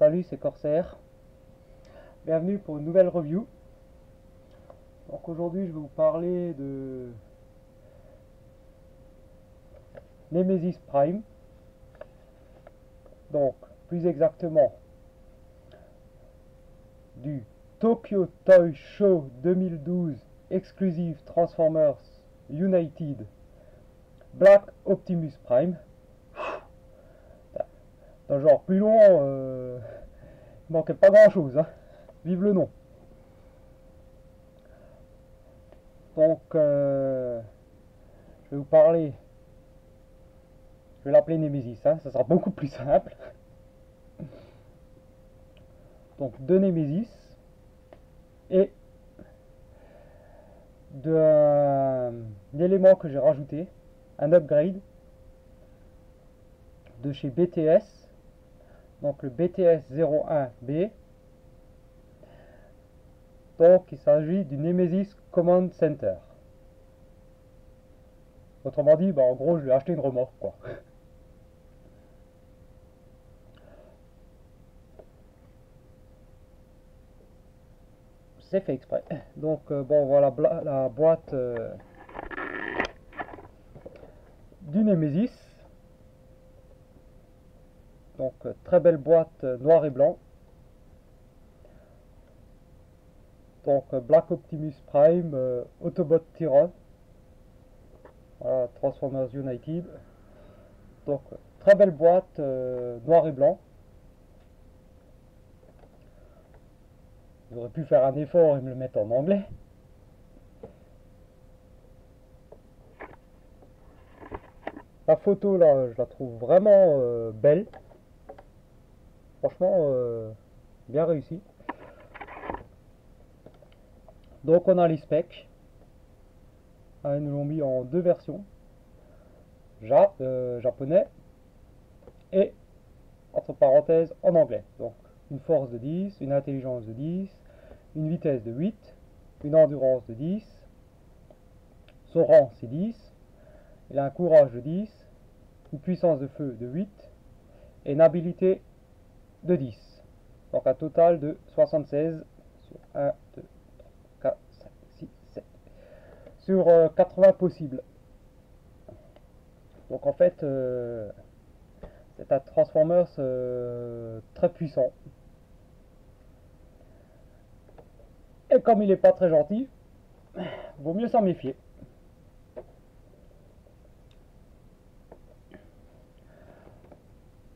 Salut, c'est Corsair. Bienvenue pour une nouvelle review. Donc aujourd'hui, je vais vous parler de Nemesis Prime. Donc, plus exactement, du Tokyo Toy Show 2012 Exclusive Transformers United Black Optimus Prime. Dans le genre plus long, il manquait pas grand chose, hein. Vive le nom. Donc, je vais vous parler. Je vais l'appeler Nemesis, hein, ça sera beaucoup plus simple. Donc, de Nemesis et d'un élément que j'ai rajouté, un upgrade de chez BTS, donc le BTS 01B. Donc, il s'agit du Nemesis Command Center. Autrement dit, en gros, je vais acheter une remorque, quoi. C'est fait exprès. Donc, bon, voilà la boîte du Nemesis. Donc, très belle boîte noir et blanc. Donc, Black Optimus Prime, Autobot Tyrann. Voilà, Transformers United. Donc, très belle boîte noir et blanc. J'aurais pu faire un effort et me le mettre en anglais. La photo là, je la trouve vraiment belle. Franchement, bien réussi. Donc on a les specs. Ils nous l'ont mis en deux versions. Japonais et entre parenthèses en anglais. Donc une force de 10, une intelligence de 10, une vitesse de 8, une endurance de 10, son rang c'est 10, il a un courage de 10, une puissance de feu de 8 et une habilité de 10. Donc un total de 76 sur 1, 2, 3, 4, 5, 6, 7. Sur 80 possibles. Donc en fait, c'est un Transformers très puissant. Et comme il n'est pas très gentil, vaut mieux s'en méfier.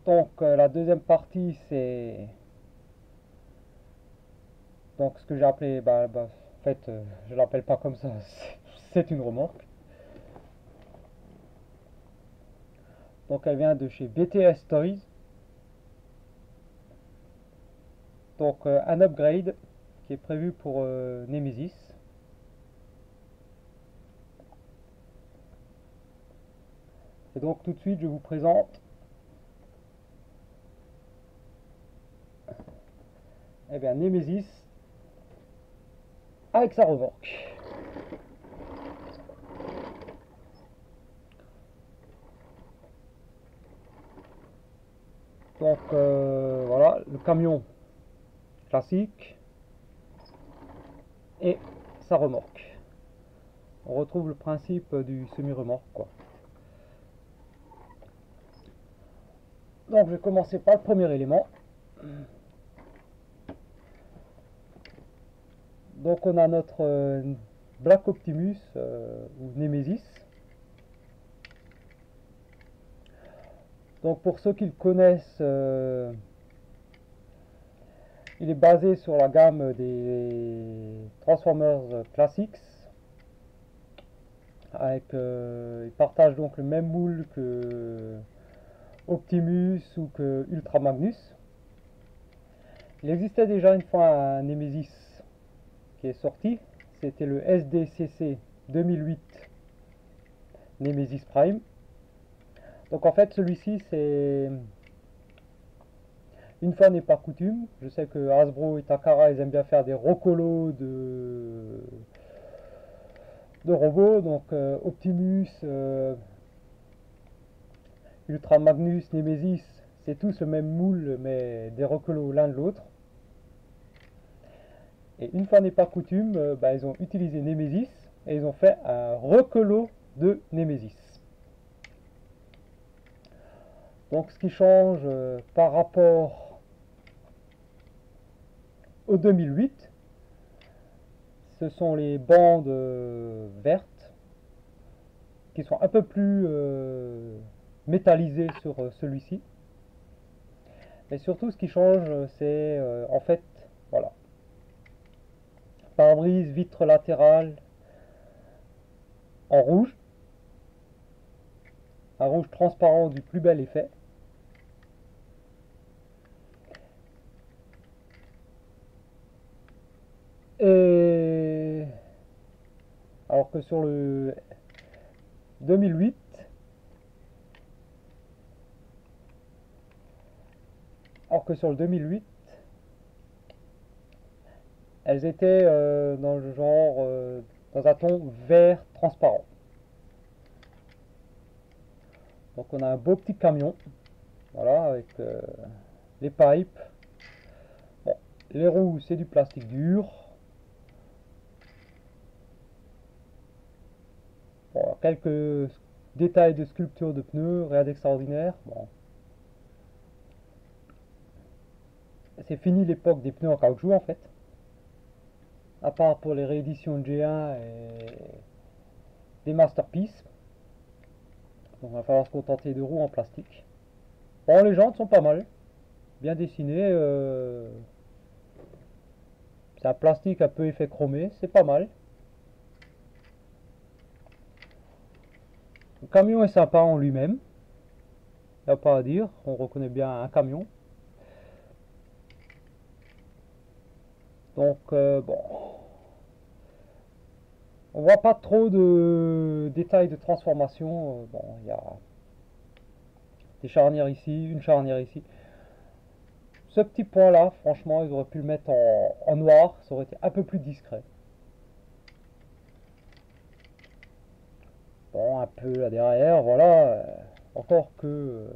Donc la deuxième partie, c'est donc ce que j'ai appelé, en fait, je l'appelle pas comme ça, c'est une remorque. Donc elle vient de chez BTS Toys. Donc un upgrade qui est prévu pour Nemesis. Et donc tout de suite je vous présente Nemesis avec sa remorque. Donc voilà, le camion classique et sa remorque. On retrouve le principe du semi-remorque, quoi. Donc je vais commencer par le premier élément. Donc on a notre Black Optimus ou Nemesis. Donc pour ceux qui le connaissent, il est basé sur la gamme des Transformers Classics. Il partage donc le même moule que Optimus ou que Ultra Magnus. Il existait déjà une fois un Nemesis qui est sorti. C'était le SDCC 2008 Nemesis Prime. Donc en fait celui-ci c'est une fois n'est pas coutume. Je sais que Hasbro et Takara ils aiment bien faire des rocolos de robots. Donc Optimus, Ultra Magnus, Nemesis, c'est tous le même moule, mais des recueils l'un de l'autre. Et une fois n'est pas coutume, ils ont utilisé Nemesis et ils ont fait un reculot de Nemesis. Donc ce qui change par rapport au 2008, ce sont les bandes vertes qui sont un peu plus métallisées sur celui-ci. Et surtout ce qui change, c'est en fait, voilà, pare-brise, vitre latérale en rouge, un rouge transparent du plus bel effet. Et alors que sur le 2008, elles étaient dans le genre, dans un ton vert transparent. Donc on a un beau petit camion, voilà, avec les pipes. Bon, les roues c'est du plastique dur. Bon, quelques détails de sculpture de pneus, rien d'extraordinaire. Bon. C'est fini l'époque des pneus en caoutchouc en fait. À part pour les rééditions de G1 et des masterpieces. Donc il va falloir se contenter de roues en plastique. Bon, les jantes sont pas mal, bien dessinées. C'est un plastique un peu effet chromé, c'est pas mal. Le camion est sympa en lui-même, il n'y a pas à dire, on reconnaît bien un camion. Donc bon, on voit pas trop de détails de transformation. Bon, il y a des charnières ici, une charnière ici. Ce petit point là, franchement, ils auraient pu le mettre en noir, ça aurait été un peu plus discret. Bon, un peu là derrière, voilà. Encore que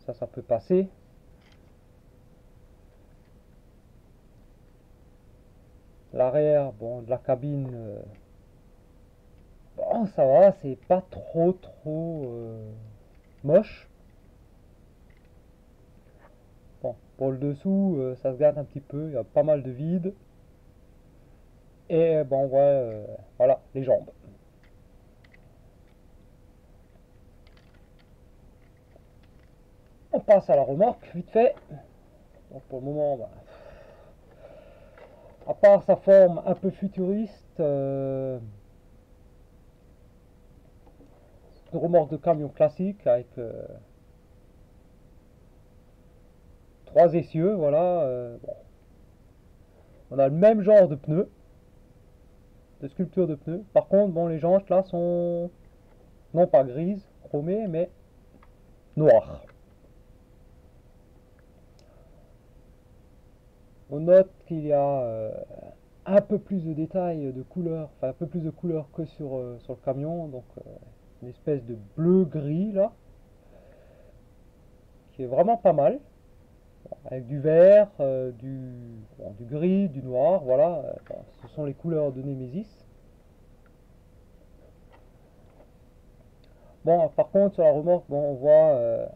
ça peut passer. L'arrière, bon, de la cabine, bon, ça va, c'est pas trop moche. Bon, pour le dessous, ça se garde un petit peu, il y a pas mal de vide. Et bon, ouais, voilà, les jambes. On passe à la remorque, vite fait. Donc pour le moment, à part sa forme un peu futuriste, une remorque de camion classique avec trois essieux, voilà. Bon. On a le même genre de pneus, de sculpture de pneus. Par contre, bon, les jantes là sont non pas grises, chromées, mais noires. On note qu'il y a un peu plus de détails de couleur, enfin un peu plus de couleur que sur le camion, donc une espèce de bleu-gris là, qui est vraiment pas mal, avec du vert, du gris, du noir, voilà, ce sont les couleurs de Nemesis. Bon, par contre sur la remorque, bon, on voit,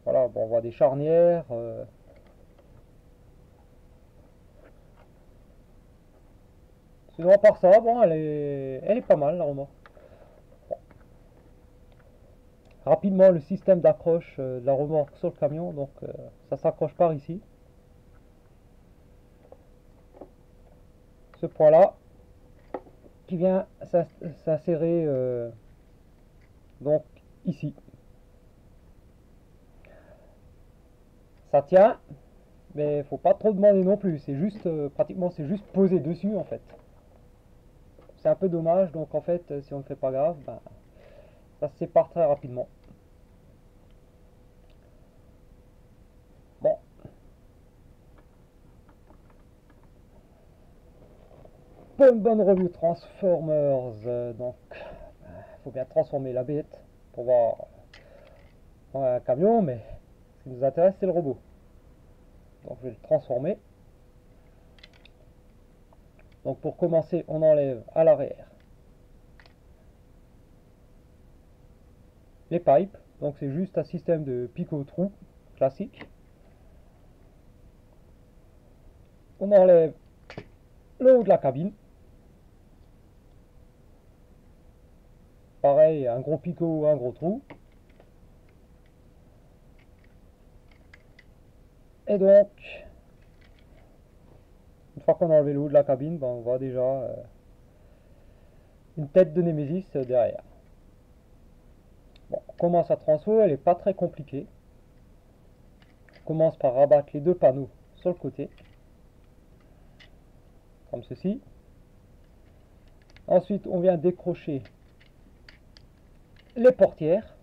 voilà, bon, on voit des charnières. Sinon, à part ça, bon, elle est pas mal la remorque. Rapidement, le système d'accroche de la remorque sur le camion, donc ça s'accroche par ici. Ce point-là, qui vient s'insérer donc ici. Ça tient, mais faut pas trop demander non plus. C'est juste, pratiquement, c'est juste posé dessus en fait. C'est un peu dommage, donc en fait, si on ne fait pas grave, ça se sépare très rapidement. Bon. Pour une bonne review Transformers, donc, il faut bien transformer la bête pour voir un camion, mais qui nous intéresse, c'est le robot. Donc je vais le transformer. Donc pour commencer, on enlève à l'arrière les pipes. Donc c'est juste un système de picot-trou classique. On enlève le haut de la cabine. Pareil, un gros picot, un gros trou. Et donc, une fois qu'on a enlevé le haut de la cabine, ben on voit déjà une tête de Nemesis derrière. Bon, on commence à transfo, elle n'est pas très compliquée. On commence par rabattre les deux panneaux sur le côté, comme ceci. Ensuite, on vient décrocher les portières,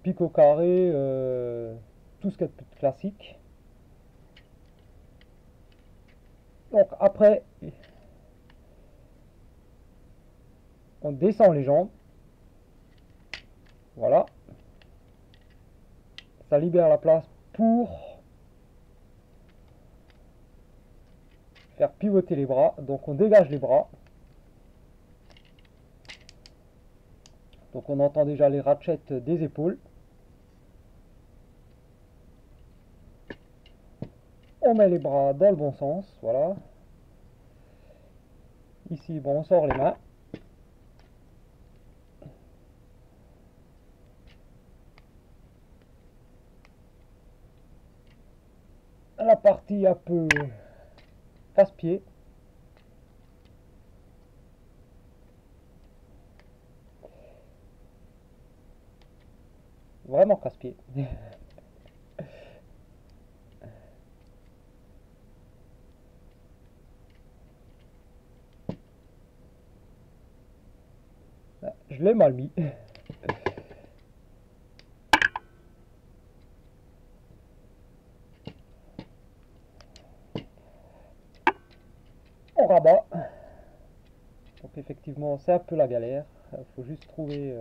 picot carré, tout ce qui est classique. Donc après, on descend les jambes. Voilà. Ça libère la place pour faire pivoter les bras. Donc on dégage les bras. Donc on entend déjà les ratchets des épaules. On met les bras dans le bon sens. Voilà. Ici, bon, on sort les mains. La partie un peu casse-pied. Vraiment casse-pied. Je l'ai mal mis. On rabat. Donc effectivement, c'est un peu la galère. Il faut juste trouver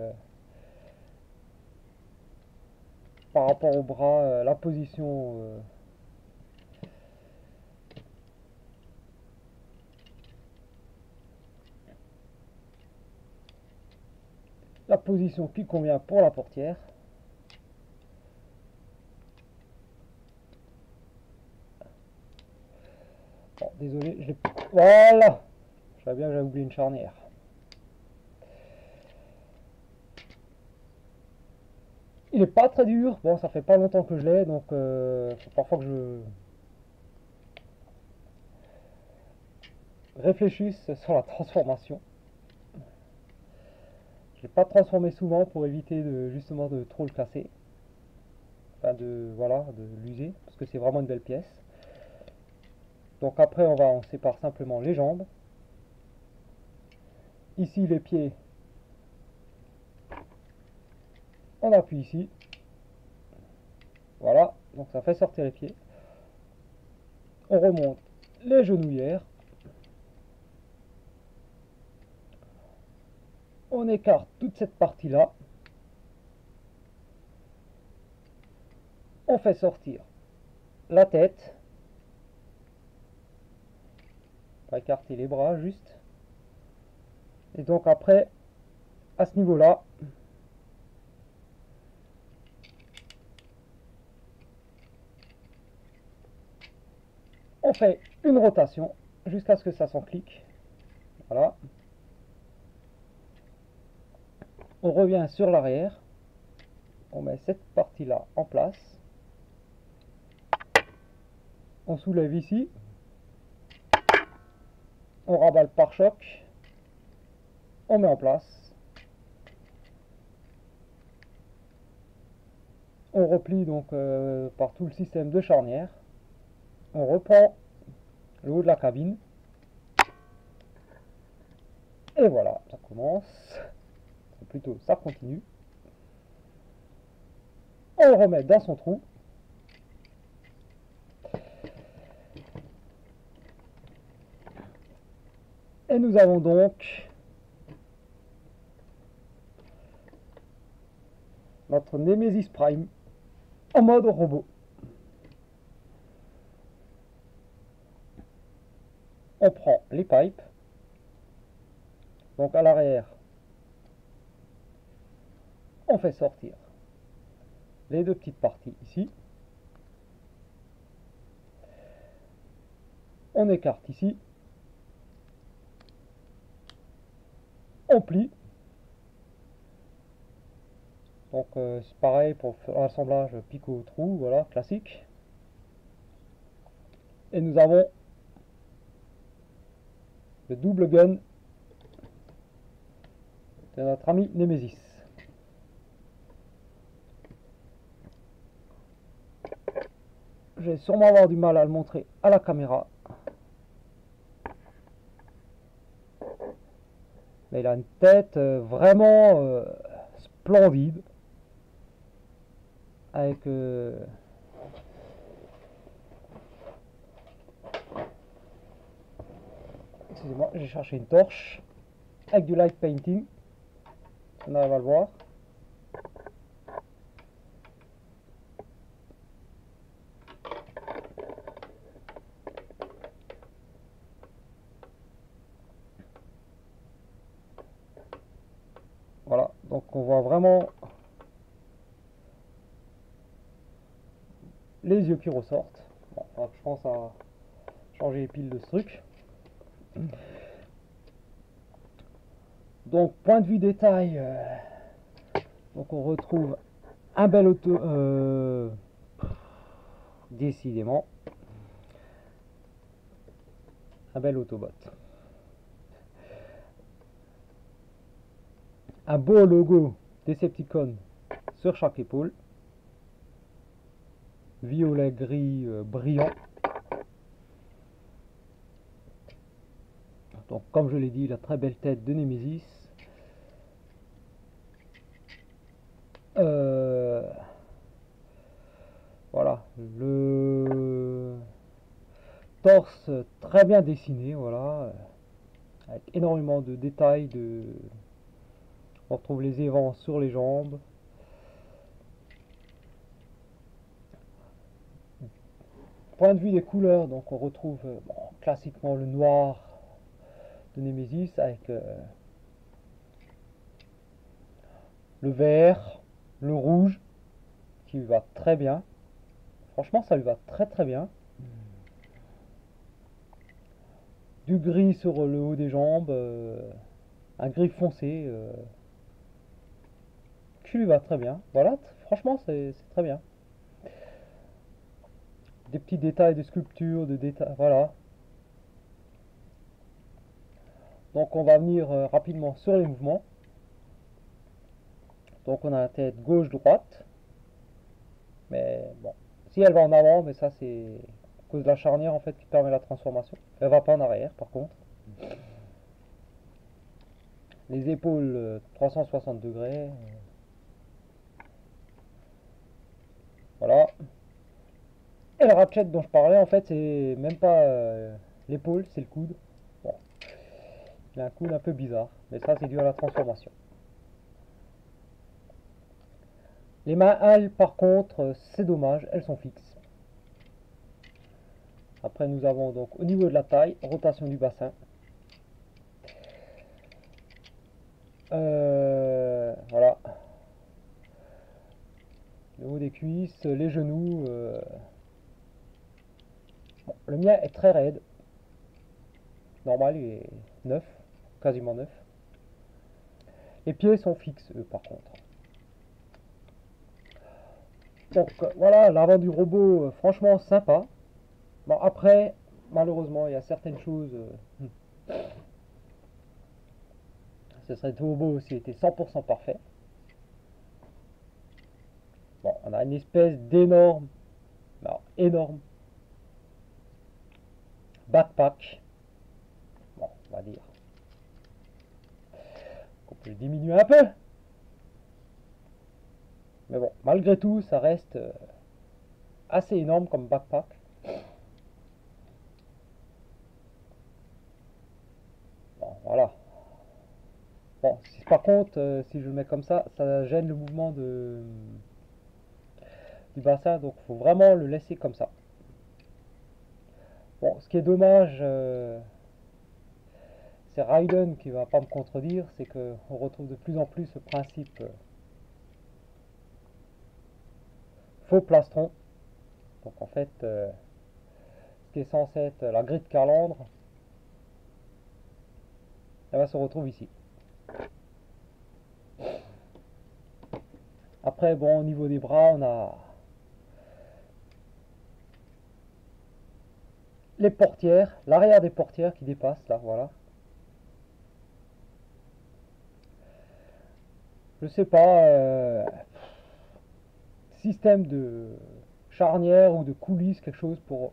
par rapport au bras la position qui convient pour la portière. Bon, désolé, je l'ai... Voilà. Je savais bien que j'avais oublié une charnière. Il est pas très dur. Bon, ça fait pas longtemps que je l'ai, donc faut parfois que je réfléchisse sur la transformation. Je l'ai pas transformé souvent pour éviter de justement de trop le casser. Enfin de voilà, de l'user, parce que c'est vraiment une belle pièce. Donc après on sépare simplement les jambes. Ici les pieds, on appuie ici. Voilà, donc ça fait sortir les pieds. On remonte les genouillères. On écarte toute cette partie-là. On fait sortir la tête. On va écarter les bras juste. Et donc après, à ce niveau-là, on fait une rotation jusqu'à ce que ça s'enclique. Voilà. On revient sur l'arrière. On met cette partie-là en place. On soulève ici. On rabat le pare-choc. On met en place. On replie donc par tout le système de charnière. On reprend le haut de la cabine. Et voilà, ça commence. Plutôt, ça continue. On le remet dans son trou. Et nous avons donc notre Nemesis Prime en mode robot. On prend les pipes, donc à l'arrière, on fait sortir les deux petites parties ici, on écarte ici, on plie, donc c'est pareil pour faire l'assemblage picot trou, voilà, classique, et nous avons le double gun de notre ami Nemesis. Je vais sûrement avoir du mal à le montrer à la caméra. Mais il a une tête vraiment splendide. Avec... excusez-moi, j'ai cherché une torche. Avec du light painting. On arrive à le voir. Voilà, donc on voit vraiment les yeux qui ressortent. Bon, je pense à changer les piles de ce truc. Donc, point de vue détail, donc on retrouve un bel auto... décidément, un bel Autobot. Un beau logo Decepticon sur chaque épaule. Violet gris brillant. Donc comme je l'ai dit, la très belle tête de Nemesis. Voilà, le torse très bien dessiné, voilà, avec énormément de détails. On retrouve les évents sur les jambes. Point de vue des couleurs, donc on retrouve classiquement le noir de Nemesis avec le vert, le rouge qui lui va très bien. Franchement, ça lui va très très bien. Du gris sur le haut des jambes, un gris foncé qui lui va très bien. Voilà, franchement, c'est très bien. Des petits détails de sculpture, de détails, voilà. Donc on va venir rapidement sur les mouvements. Donc on a la tête gauche-droite. Mais bon, si elle va en avant, mais ça c'est à cause de la charnière en fait qui permet la transformation. Elle va pas en arrière par contre. Les épaules 360 degrés. Voilà. Et le ratchet dont je parlais en fait c'est même pas l'épaule, c'est le coude. Bon. Il a un coude un peu bizarre, mais ça c'est dû à la transformation. Les mains, elles, par contre, c'est dommage, elles sont fixes. Après, nous avons donc au niveau de la taille, rotation du bassin. Voilà. Le haut des cuisses, les genoux. Bon, le mien est très raide. Normal, il est neuf, quasiment neuf. Les pieds sont fixes, eux, par contre. Donc voilà, l'avant du robot, franchement sympa. Bon, après, malheureusement, il y a certaines choses. Ce serait trop beau s'il était 100% parfait. Bon, on a une espèce d'énorme, énorme backpack. Bon, on va dire qu'on peut le diminuer un peu. Mais bon, malgré tout, ça reste assez énorme comme backpack. Bon, voilà. Bon, par contre, si je le mets comme ça gêne le mouvement du bassin, donc il faut vraiment le laisser comme ça. Bon, ce qui est dommage, c'est Raiden qui va pas me contredire, c'est qu'on retrouve de plus en plus ce principe faux plastron. Donc en fait, ce qui est censé être la grille de calandre, elle va se retrouve ici. Après, bon, au niveau des bras, on a les portières, l'arrière des portières qui dépasse là, voilà. Je sais pas, système de charnière ou de coulisses, quelque chose pour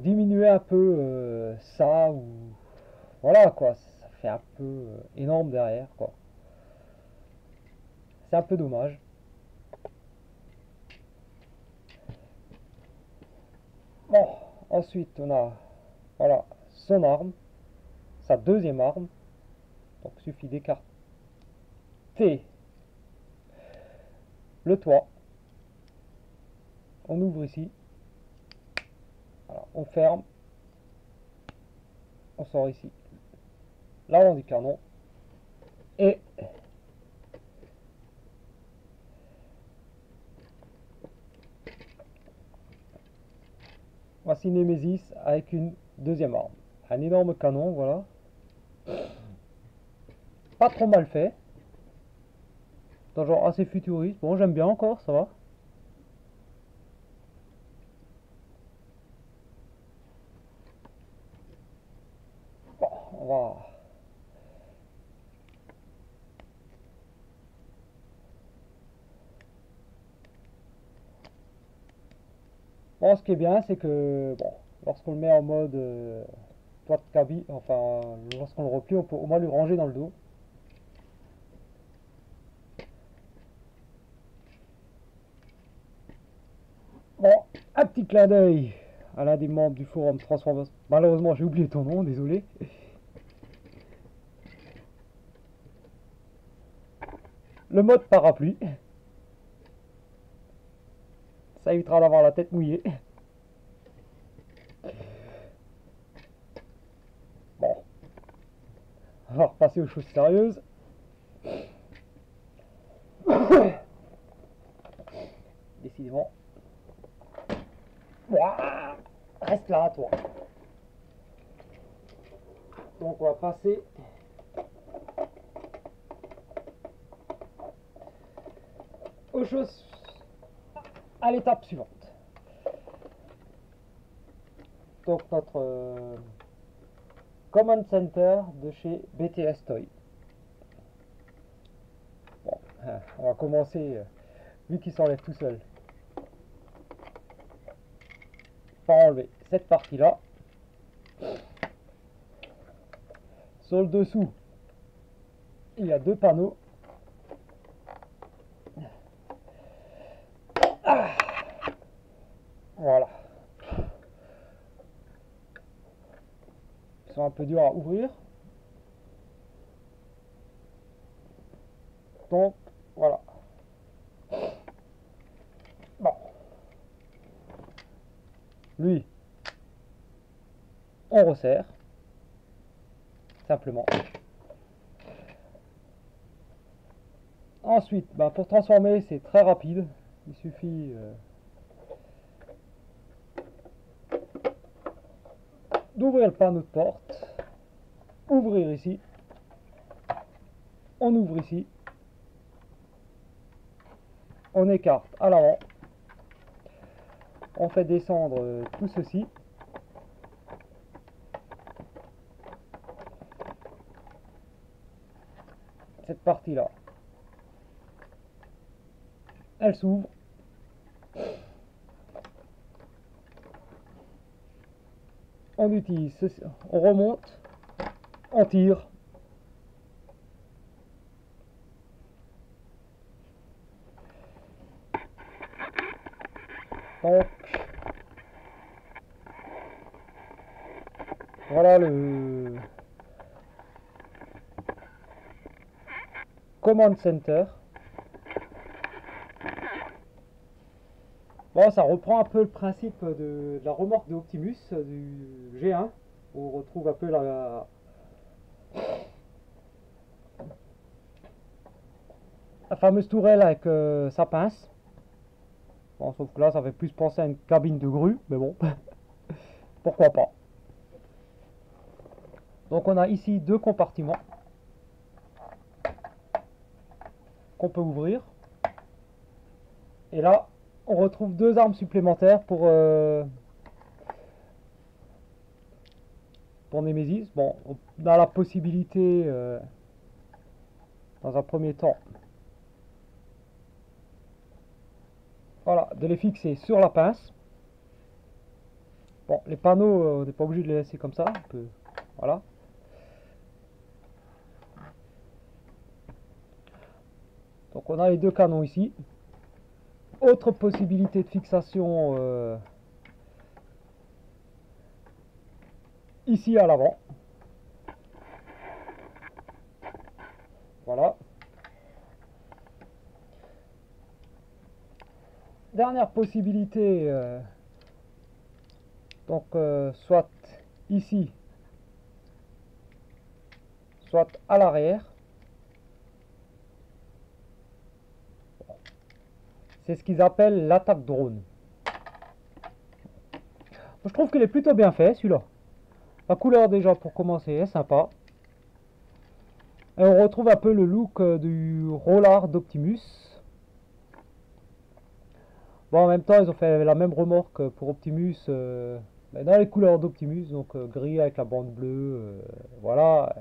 diminuer un peu ça, ou voilà quoi, ça fait un peu énorme derrière quoi. C'est un peu dommage. Bon, ensuite on a, voilà, son arme, sa deuxième arme. Donc il suffit d'écarter le toit. On ouvre ici. Voilà, on ferme. On sort ici l'avant du canon. Et voici Nemesis avec une deuxième arme. Un énorme canon, voilà. Pas trop mal fait. Dans genre assez futuriste. Bon, j'aime bien encore, ça va. Bon, on va... Bon, ce qui est bien, c'est que, bon, lorsqu'on le met en mode toit de cabine, enfin, lorsqu'on le replie, on peut au moins lui ranger dans le dos. Bon, un petit clin d'œil à l'un des membres du forum Transformers. Malheureusement, j'ai oublié ton nom, désolé. Le mode parapluie. Ça évitera d'avoir la tête mouillée. Bon, on va repasser aux choses sérieuses. Décidément. Ouah, reste là, toi. Donc on va passer aux choses à l'étape suivante. Donc notre command center de chez BTS Toy. Bon, on va commencer vu qu'il s'enlève tout seul par enlever cette partie là. Sur le dessous, il y a deux panneaux. Ah, voilà. Ils sont un peu durs à ouvrir. Donc, voilà. Bon. Lui, on resserre. Simplement. Ensuite, bah, pour transformer, c'est très rapide. Il suffit d'ouvrir le panneau de porte, ouvrir ici, on ouvre ici, on écarte à l'avant, on fait descendre tout ceci, cette partie là, elle s'ouvre, on utilise ceci, on remonte, on tire, donc Voilà le Command Center. Bon, ça reprend un peu le principe de la remorque de Optimus du G1. On retrouve un peu la fameuse tourelle avec sa pince. Bon, sauf que là, ça fait plus penser à une cabine de grue, mais bon, pourquoi pas. Donc on a ici deux compartiments qu'on peut ouvrir. Et là, on retrouve deux armes supplémentaires pour Nemesis. Bon, on a la possibilité, dans un premier temps, voilà, de les fixer sur la pince. Bon, les panneaux, on n'est pas obligé de les laisser comme ça. On peut, voilà. Donc on a les deux canons ici. Autre possibilité de fixation ici à l'avant. Voilà. Dernière possibilité, donc soit ici, soit à l'arrière. C'est ce qu'ils appellent l'attaque drone. Je trouve qu'il est plutôt bien fait celui-là. La couleur déjà pour commencer est sympa. Et on retrouve un peu le look du Rollard d'Optimus. Bon, en même temps, ils ont fait la même remorque pour Optimus dans les couleurs d'Optimus, donc gris avec la bande bleue, voilà.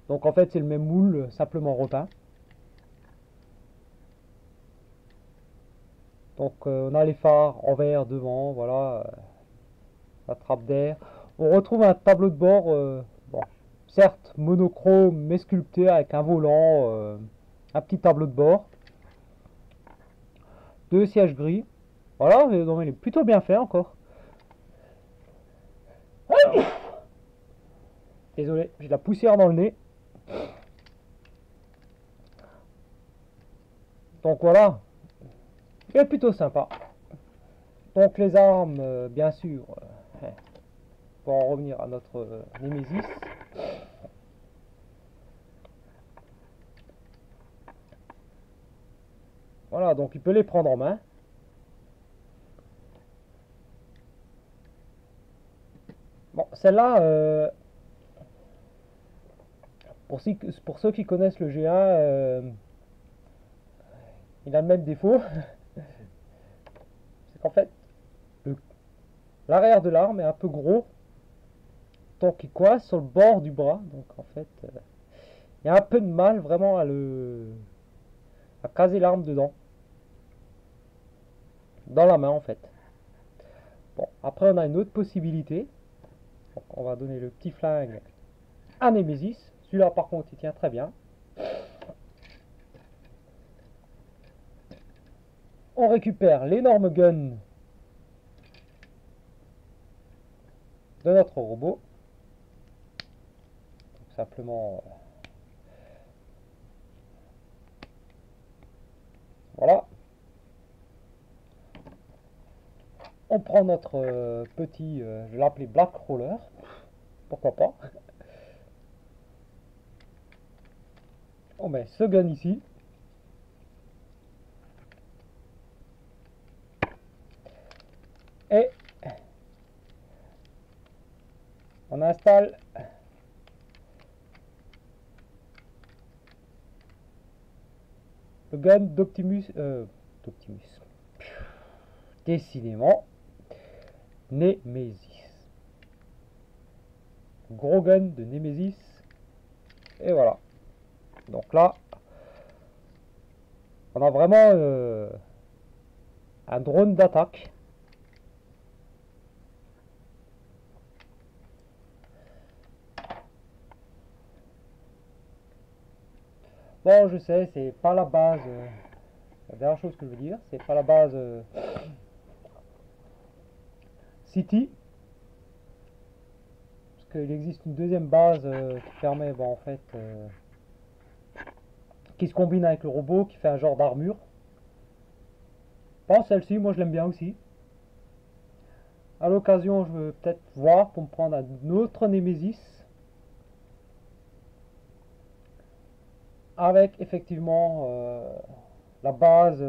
Donc en fait, c'est le même moule, simplement repeint. Donc on a les phares en vert devant, voilà, la trappe d'air. On retrouve un tableau de bord, bon, certes monochrome mais sculpté avec un volant, un petit tableau de bord. Deux sièges gris. Voilà, non, il est plutôt bien fait encore. Désolé, j'ai de la poussière dans le nez. Donc voilà, il est plutôt sympa. Donc les armes, bien sûr, pour en revenir à notre Nemesis. Voilà, donc il peut les prendre en main. Bon, celle-là, pour ceux qui connaissent le G1, il a le même défaut. C'est qu'en fait, l'arrière de l'arme est un peu gros, donc il coince sur le bord du bras. Donc en fait, il y a un peu de mal vraiment à caser l'arme dedans. Dans la main en fait. Bon, après on a une autre possibilité. Donc, on va donner le petit flingue à Nemesis. Celui-là par contre il tient très bien. On récupère l'énorme gun de notre robot. Donc, simplement voilà. On prend notre petit, je vais l'appeler Black Roller. Pourquoi pas. On met ce gun ici. Et on installe le gun d'Optimus. Décidément, Nemesis. Gros gun de Nemesis. Et voilà. Donc là, on a vraiment un drone d'attaque. Bon, je sais, c'est pas la base. La dernière chose que je veux dire, c'est pas la base City. Parce qu'il existe une deuxième base qui permet, bon, en fait, qui se combine avec le robot, qui fait un genre d'armure. Bon, celle-ci, moi je l'aime bien aussi. À l'occasion, je veux peut-être voir pour me prendre un autre Nemesis. Avec effectivement la base,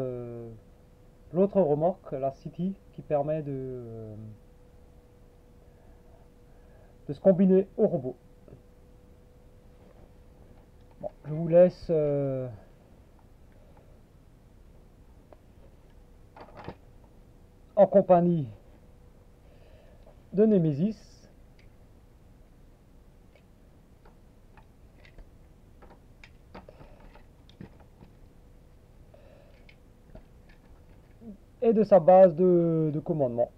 l'autre remorque, la City, qui permet de se combiner au robot. Bon, je vous laisse en compagnie de Nemesis. Et de sa base de commandement.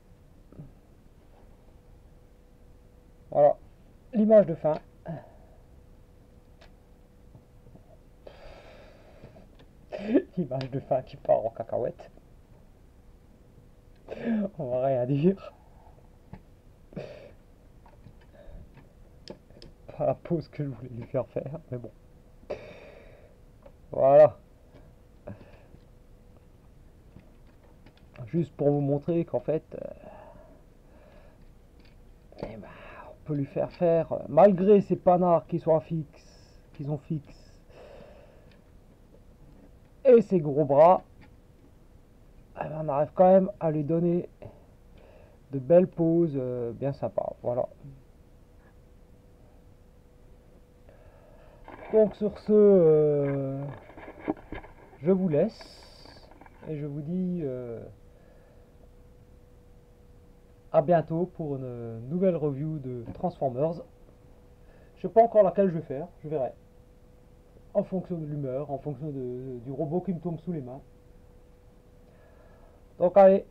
Voilà, l'image de fin. L'image de fin qui part en cacahuète. On va rien dire. Pas la pause que je voulais lui faire faire, mais bon. Voilà. Juste pour vous montrer qu'en fait, eh ben, on peut lui faire faire, malgré ces panards qui sont fixes, et ses gros bras, eh ben, on arrive quand même à lui donner de belles poses bien sympas. Voilà. Donc sur ce, je vous laisse et je vous dis à bientôt pour une nouvelle review de Transformers. Je sais pas encore laquelle je vais faire, je verrai. En fonction de l'humeur, en fonction du robot qui me tombe sous les mains. Donc allez,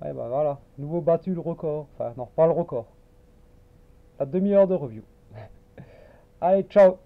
ouais, bah voilà, nouveau battu le record. Enfin non, pas le record. La demi-heure de review. Allez, ciao.